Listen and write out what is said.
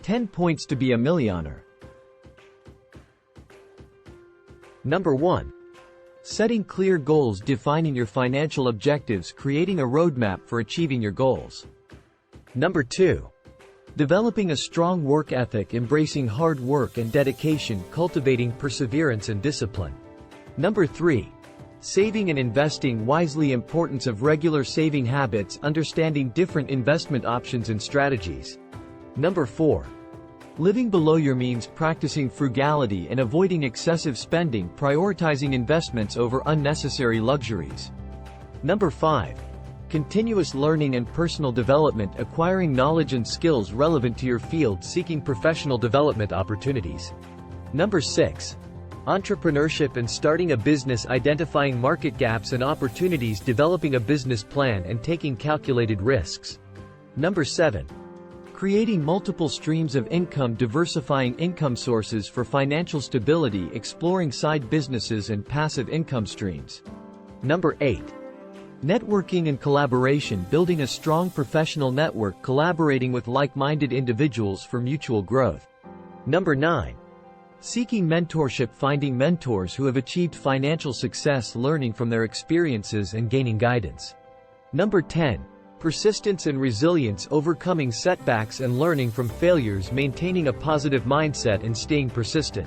10 points to be a millionaire. Number 1. Setting clear goals, defining your financial objectives, creating a roadmap for achieving your goals. Number 2. Developing a strong work ethic, embracing hard work and dedication, cultivating perseverance and discipline. Number 3. Saving and investing wisely, importance of regular saving habits, understanding different investment options and strategies. Number 4. Living below your means, practicing frugality and avoiding excessive spending, prioritizing investments over unnecessary luxuries. Number 5. Continuous learning and personal development, acquiring knowledge and skills relevant to your field, seeking professional development opportunities. Number 6. Entrepreneurship and starting a business, identifying market gaps and opportunities, developing a business plan and taking calculated risks. Number 7. Creating multiple streams of income, diversifying income sources for financial stability, exploring side businesses and passive income streams. Number 8. Networking and collaboration, building a strong professional network, collaborating with like-minded individuals for mutual growth. Number 9. Seeking mentorship, finding mentors who have achieved financial success, learning from their experiences and gaining guidance. Number 10. Persistence and resilience, overcoming setbacks and learning from failures, maintaining a positive mindset and staying persistent.